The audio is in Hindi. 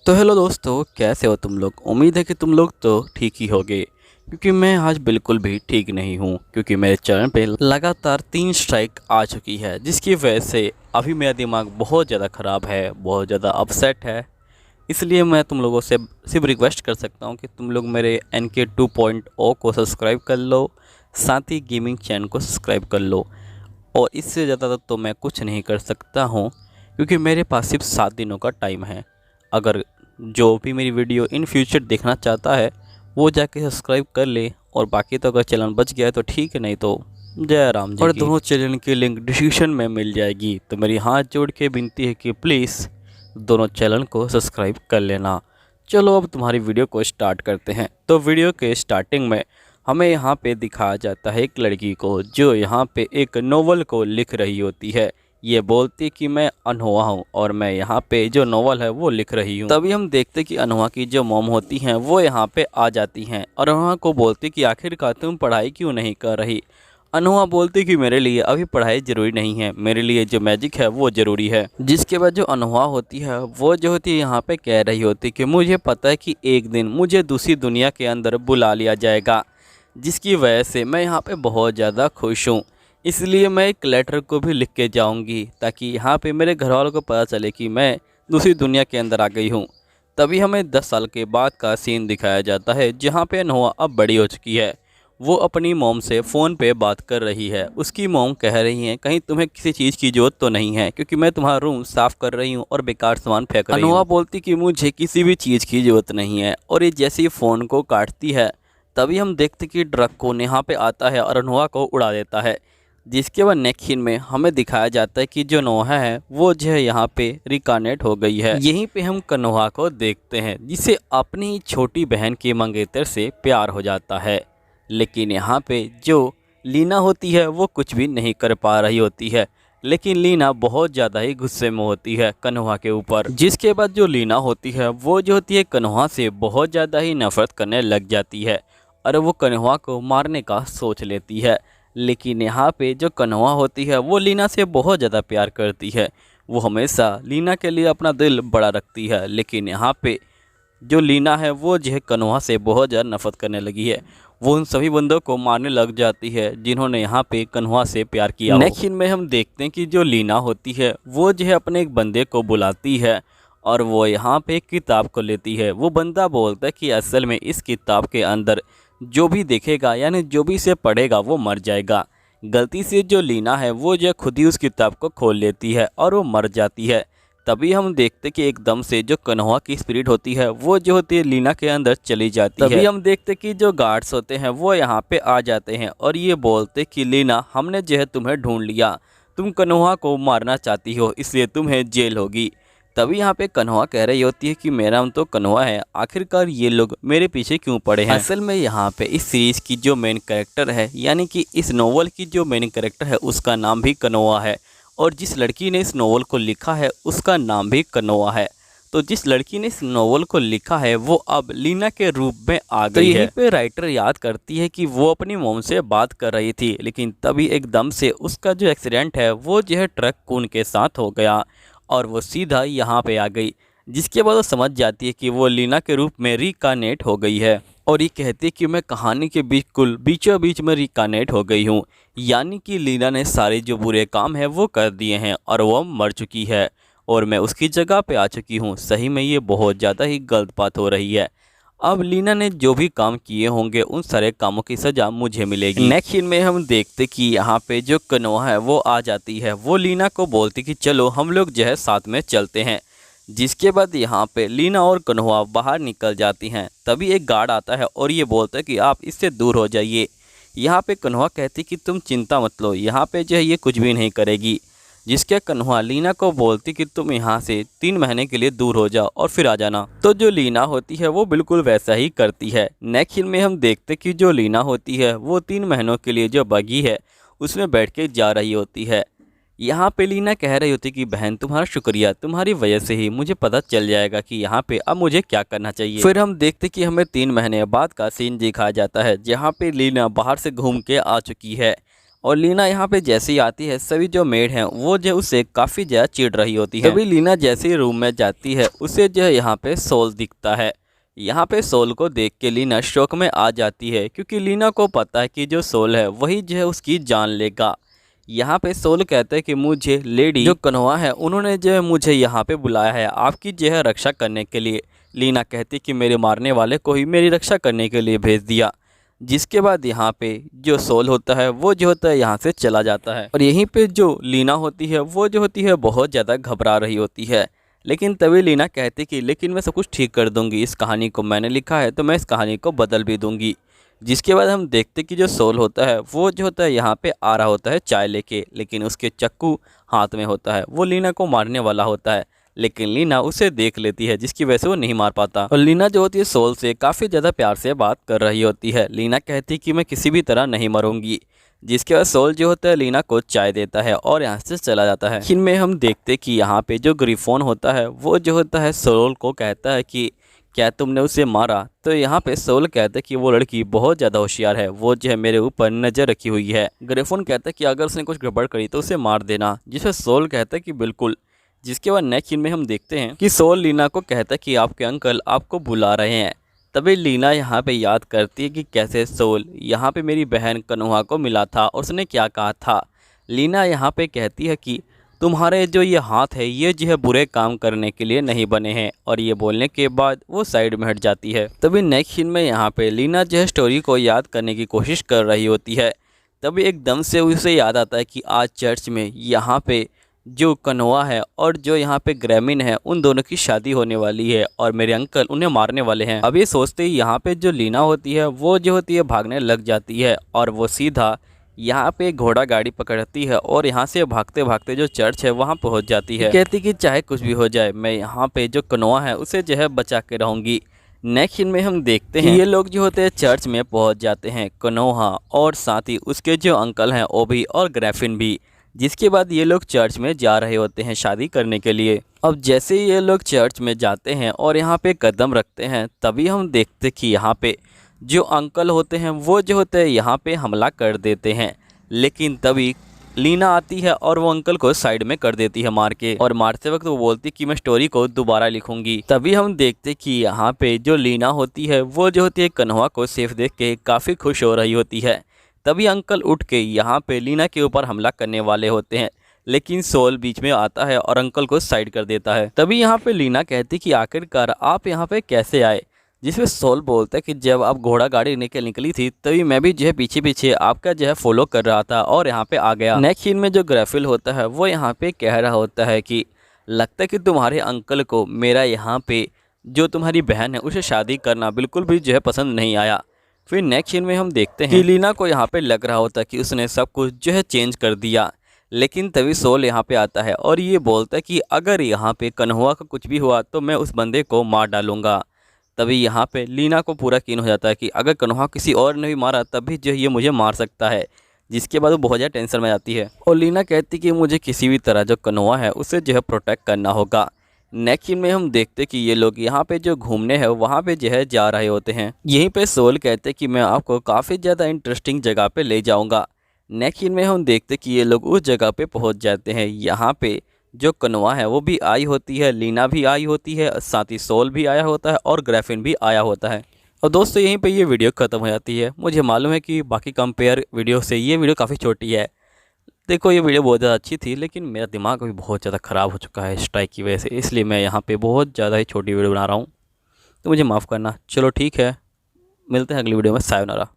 तो हेलो दोस्तों, कैसे हो तुम लोग। उम्मीद है कि तुम लोग तो ठीक ही होगे, क्योंकि मैं आज बिल्कुल भी ठीक नहीं हूँ। क्योंकि मेरे चैनल पे लगातार 3 स्ट्राइक आ चुकी है, जिसकी वजह से अभी मेरा दिमाग बहुत ज़्यादा ख़राब है, बहुत ज़्यादा अपसेट है। इसलिए मैं तुम लोगों से सिर्फ रिक्वेस्ट कर सकता हूँ कि तुम लोग मेरे NK 2.0 को सब्सक्राइब कर लो, साथ ही गेमिंग चैनल को सब्सक्राइब कर लो। और इससे ज़्यादा तो मैं कुछ नहीं कर सकता हूँ, क्योंकि मेरे पास सिर्फ 7 दिनों का टाइम है। अगर जो भी मेरी वीडियो इन फ्यूचर देखना चाहता है वो जाके सब्सक्राइब कर ले, और बाकी तो अगर चैनल बच गया है तो ठीक है, नहीं तो जय राम जी। और दोनों चैनल की लिंक डिस्क्रिप्शन में मिल जाएगी। तो मेरी हाथ जोड़ के विनती है कि प्लीज़ दोनों चैनल को सब्सक्राइब कर लेना। चलो अब तुम्हारी वीडियो को स्टार्ट करते हैं। तो वीडियो के स्टार्टिंग में हमें यहाँ पे दिखाया जाता है एक लड़की को, जो यहाँ पे एक नोवेल को लिख रही होती है। ये बोलती कि मैं अनहुआ हूँ और मैं यहाँ पे जो नोवेल है वो लिख रही हूँ। तभी हम देखते कि अनहुआ की जो मॉम होती हैं वो यहाँ पे आ जाती हैं और अनहुआ को बोलती कि आखिरकार तुम पढ़ाई क्यों नहीं कर रही। अनहुआ बोलती कि मेरे लिए अभी पढ़ाई ज़रूरी नहीं है, मेरे लिए जो मैजिक है वो ज़रूरी है। जिसके बाद जो अनहुआ होती है वो जो होती है यहाँ पे कह रही होती कि मुझे पता है कि एक दिन मुझे दूसरी दुनिया के अंदर बुला लिया जाएगा, जिसकी वजह से मैं यहाँ पे बहुत ज़्यादा खुश हूँ। इसलिए मैं एक लेटर को भी लिख के जाऊँगी, ताकि यहाँ पे मेरे घर वालों को पता चले कि मैं दूसरी दुनिया के अंदर आ गई हूँ। तभी हमें 10 साल के बाद का सीन दिखाया जाता है, जहाँ पे अनहुआ अब बड़ी हो चुकी है। वो अपनी मॉम से फ़ोन पे बात कर रही है। उसकी मॉम कह रही हैं कहीं तुम्हें किसी चीज़ की ज़रूरत तो नहीं है, क्योंकि मैं तुम्हारा रूम साफ़ कर रही हूँ और बेकार सामान फेंक रही हूँ। अनहुआ बोलती कि मुझे किसी भी चीज़ की ज़रूरत नहीं है, और ये जैसे ही फ़ोन को काटती है तभी हम देखते कि ड्रैगन यहाँ पे आता है और अनहुआ को उड़ा देता है। जिसके बाद नेक्स्ट सीन में हमें दिखाया जाता है कि जो नोहा है वो जो है यहाँ पे रिकानेट हो गई है। यहीं पे हम कन्हुआ को देखते हैं, जिसे अपनी छोटी बहन के मंगेतर से प्यार हो जाता है। लेकिन यहाँ पे जो लीना होती है वो कुछ भी नहीं कर पा रही होती है। लेकिन लीना बहुत ज़्यादा ही गुस्से में होती है कन्हुआ के ऊपर। जिसके बाद जो लीना होती है वो जो होती है कन्हुआ से बहुत ज़्यादा ही नफरत करने लग जाती है, और वो कन्हुआ को मारने का सोच लेती है। लेकिन यहाँ पे जो कन्हुआ होती है वो लीना से बहुत ज़्यादा प्यार करती है। वो हमेशा लीना के लिए अपना दिल बड़ा रखती है। लेकिन यहाँ पे जो लीना है वो जो है कन्हुआ से बहुत ज़्यादा नफरत करने लगी है। वो उन सभी बंदों को मारने लग जाती है जिन्होंने यहाँ पे कन्हुआ से प्यार किया। नेक्स्ट सीन में हम देखते हैं कि जो लीना होती है वो जो है अपने एक बंदे को बुलाती है, और वो यहाँ पे एक किताब को लेती है। वो बंदा बोलता है कि असल में इस किताब के अंदर जो भी देखेगा, यानी जो भी इसे पढ़ेगा वो मर जाएगा। गलती से जो लीना है वो जो खुद ही उस किताब को खोल लेती है और वो मर जाती है। तभी हम देखते कि एकदम से जो कन्हुआ की स्पिरिट होती है वो जो होती है लीना के अंदर चली जाती है। तभी हम देखते कि जो गार्ड्स होते हैं वो यहाँ पे आ जाते हैं और ये बोलते कि लीना, हमने जो है तुम्हें ढूंढ लिया, तुम कन्हुआ को मारना चाहती हो, इसलिए तुम्हें जेल होगी। तभी यहाँ पे कन्हुआ कह रही होती है कि मेरा नाम तो कन्हुआ है, आखिरकार ये लोग मेरे पीछे क्यों पड़े हैं। असल में यहाँ पे इस सीरीज़ की जो मेन कैरेक्टर है, यानी कि इस नोवेल की जो मेन कैरेक्टर है उसका नाम भी कन्हुआ है, और जिस लड़की ने इस नोवेल को लिखा है उसका नाम भी कन्हुआ है। तो जिस लड़की ने इस नोवेल को लिखा है वो अब लीना के रूप में आ गई है। तो यहीं पे राइटर याद करती है कि वो अपनी मॉम से बात कर रही थी, लेकिन तभी एकदम से उसका जो एक्सीडेंट है वो जो है ट्रक कून के साथ हो गया और वो सीधा यहाँ पे आ गई। जिसके बाद वो समझ जाती है कि वो लीना के रूप में रिकानेट हो गई है, और ये कहती है कि मैं कहानी के बिल्कुल बीचों बीच में रिकानेट हो गई हूँ। यानी कि लीना ने सारे जो बुरे काम हैं वो कर दिए हैं और वो मर चुकी है, और मैं उसकी जगह पे आ चुकी हूँ। सही में ये बहुत ज़्यादा ही गलत बात हो रही है। अब लीना ने जो भी काम किए होंगे उन सारे कामों की सज़ा मुझे मिलेगी। नेक्स्ट सीन में हम देखते कि यहाँ पे जो कन्हुआ है वो आ जाती है। वो लीना को बोलती कि चलो हम लोग जो है साथ में चलते हैं। जिसके बाद यहाँ पे लीना और कन्हुआ बाहर निकल जाती हैं। तभी एक गार्ड आता है और ये बोलता है कि आप इससे दूर हो जाइए। यहाँ पे कन्हुआ कहती कि तुम चिंता मत लो, यहाँ पे जो है ये कुछ भी नहीं करेगी। जिसके कन्हुआ लीना को बोलती कि तुम यहाँ से 3 महीने के लिए दूर हो जाओ और फिर आ जाना। तो जो लीना होती है वो बिल्कुल वैसा ही करती है। नेक्स्ट सीन में हम देखते कि जो लीना होती है वो 3 महीनों के लिए जो बगी है उसमें बैठ के जा रही होती है। यहाँ पे लीना कह रही होती कि बहन तुम्हारा शुक्रिया, तुम्हारी वजह से ही मुझे पता चल जाएगा कि यहाँ पे अब मुझे क्या करना चाहिए। फिर हम देखते कि हमें 3 महीने बाद का सीन दिखाया जाता है, जहाँ पे लीना बाहर से घूम के आ चुकी है और लीना यहाँ पे जैसे ही आती है सभी जो मेड हैं वो जो उससे काफ़ी ज़्यादा चिढ़ रही होती है। तभी लीना जैसे ही रूम में जाती है उसे जो है यहाँ पे सोल दिखता है। यहाँ पे सोल को देख के लीना शौक में आ जाती है क्योंकि लीना को पता है कि जो सोल है वही जो है उसकी जान लेगा। यहाँ पे सोल कहते हैं कि मुझे लेडी जो कन्हवा है उन्होंने जो है मुझे यहाँ पे बुलाया है आपकी जो है रक्षा करने के लिए। लीना कहती कि मेरे मारने वाले को ही मेरी रक्षा करने के लिए भेज दिया। जिसके बाद यहाँ पे जो सोल होता है वो जो होता है यहाँ से चला जाता है और यहीं पे जो लीना होती है वो जो होती है बहुत ज़्यादा घबरा रही होती है। लेकिन तभी लीना कहती कि लेकिन मैं सब कुछ ठीक कर दूंगी, इस कहानी को मैंने लिखा है तो मैं इस कहानी को बदल भी दूंगी। जिसके बाद हम देखते कि जो सोल होता है वो जो होता है यहाँ पे आ रहा होता है चाय लेके, लेकिन उसके चक्कू हाथ में होता है। वो लीना को मारने वाला होता है लेकिन लीना उसे देख लेती है जिसकी वजह से वो नहीं मार पाता। और लीना जो होती है सोल से काफ़ी ज़्यादा प्यार से बात कर रही होती है। लीना कहती कि मैं किसी भी तरह नहीं मरूंगी। जिसके बाद सोल जो होता है लीना को चाय देता है और यहाँ से चला जाता है। इनमें हम देखते कि यहाँ पे जो ग्रिफोन होता है वो जो होता है सोल को कहता है कि क्या तुमने उसे मारा। तो यहाँ पे सोल कहता है कि वो लड़की बहुत ज़्यादा होशियार है, वो जो है मेरे ऊपर नज़र रखी हुई है। ग्रिफोन कहता है कि अगर उसने कुछ गड़बड़ करी तो उसे मार देना। जिसमें सोल कहता है कि बिल्कुल। जिसके बाद नेक्स्ट सीन में हम देखते हैं कि सोल लीना को कहता है कि आपके अंकल आपको बुला रहे हैं। तभी लीना यहाँ पे याद करती है कि कैसे सोल यहाँ पे मेरी बहन कन्हवा को मिला था और उसने क्या कहा था। लीना यहाँ पे कहती है कि तुम्हारे जो ये हाथ है ये जो है बुरे काम करने के लिए नहीं बने हैं, और ये बोलने के बाद वो साइड में हट जाती है। तभी नेक्स्ट सीन में यहाँ पे लीना जो है स्टोरी को याद करने की कोशिश कर रही होती है। तभी एकदम से उसे याद आता है कि आज चर्च में यहाँ पे जो कन्हवा है और जो यहाँ पे ग्रैमिन है उन दोनों की शादी होने वाली है और मेरे अंकल उन्हें मारने वाले हैं। अब ये सोचते ही यहाँ पे जो लीना होती है वो जो होती है भागने लग जाती है और वो सीधा यहाँ पे घोड़ा गाड़ी पकड़ती है और यहाँ से भागते भागते जो चर्च है वहाँ पहुँच जाती है। कहती कि चाहे कुछ भी हो जाए मैं यहाँ पे जो कन्हवा है उसे जो है बचा के रहूँगी। नेक्स्ट सीन में हम देखते हैं ये लोग जो होते हैं चर्च में पहुँच जाते हैं, कन्हवा और साथ ही उसके जो अंकल हैं ओबी और ग्रैफिन भी। जिसके बाद ये लोग चर्च में जा रहे होते हैं शादी करने के लिए। अब जैसे ही ये लोग चर्च में जाते हैं और यहाँ पे कदम रखते हैं तभी हम देखते कि यहाँ पे जो अंकल होते हैं वो जो होते हैं यहाँ पे हमला कर देते हैं। लेकिन तभी लीना आती है और वो अंकल को साइड में कर देती है मार के, और मारते वक्त वो बोलती कि मैं स्टोरी को दोबारा लिखूंगी। तभी हम देखते कि यहाँ पे जो लीना होती है वो जो होती है कन्हवा को सेफ देख के काफ़ी खुश हो रही होती है। तभी अंकल उठ के यहाँ पे लीना के ऊपर हमला करने वाले होते हैं, लेकिन सोल बीच में आता है और अंकल को साइड कर देता है। तभी यहाँ पे लीना कहती कि आखिरकार आप यहाँ पे कैसे आए। जिसमें सोल बोलता है कि जब आप घोड़ा गाड़ी निकली थी तभी मैं भी जो है पीछे पीछे आपका जो है फॉलो कर रहा था और यहाँ पे आ गया। नेक्स्ट सीन में जो ग्रैफिल होता है वो यहाँ पे कह रहा होता है कि लगता है कि तुम्हारे अंकल को मेरा यहाँ पे जो तुम्हारी बहन है उसे शादी करना बिल्कुल भी जो है पसंद नहीं आया। फिर नेक्स्ट सीन में हम देखते हैं कि लीना को यहाँ पे लग रहा होता है कि उसने सब कुछ जो है चेंज कर दिया। लेकिन तभी सोल यहाँ पे आता है और ये बोलता है कि अगर यहाँ पे कन्हवा का कुछ भी हुआ तो मैं उस बंदे को मार डालूंगा। तभी यहाँ पे लीना को पूरा यकीन हो जाता है कि अगर कन्हवा किसी और ने भी मारा तब भी जो है ये मुझे मार सकता है। जिसके बाद वो बहुत ज़्यादा टेंशन में जाती है और लीना कहती कि मुझे किसी भी तरह जो कन्हवा है उसे जो है प्रोटेक्ट करना होगा। नेक्स्ट सीन में हम देखते कि ये लोग यहाँ पे जो घूमने हैं वहाँ पे जो है जा रहे होते हैं। यहीं पे सोल कहते कि मैं आपको काफ़ी ज़्यादा इंटरेस्टिंग जगह पे ले जाऊँगा। नेक्स्ट सीन में हम देखते कि ये लोग उस जगह पे पहुँच जाते हैं। यहाँ पे जो कन्हवा है वो भी आई होती है, लीना भी आई होती है, साथ ही सोल भी आया होता है और ग्रैफिन भी आया होता है। और दोस्तों यहीं पे ये वीडियो ख़त्म हो जाती है। मुझे मालूम है कि बाकी कंपेयर वीडियो से ये वीडियो काफ़ी छोटी है। देखो ये वीडियो बहुत ज़्यादा अच्छी थी लेकिन मेरा दिमाग अभी बहुत ज़्यादा ख़राब हो चुका है स्ट्राइक की वजह से, इसलिए मैं यहाँ पे बहुत ज़्यादा ही छोटी वीडियो बना रहा हूँ, तो मुझे माफ़ करना। चलो ठीक है, मिलते हैं अगली वीडियो में। सायोनारा।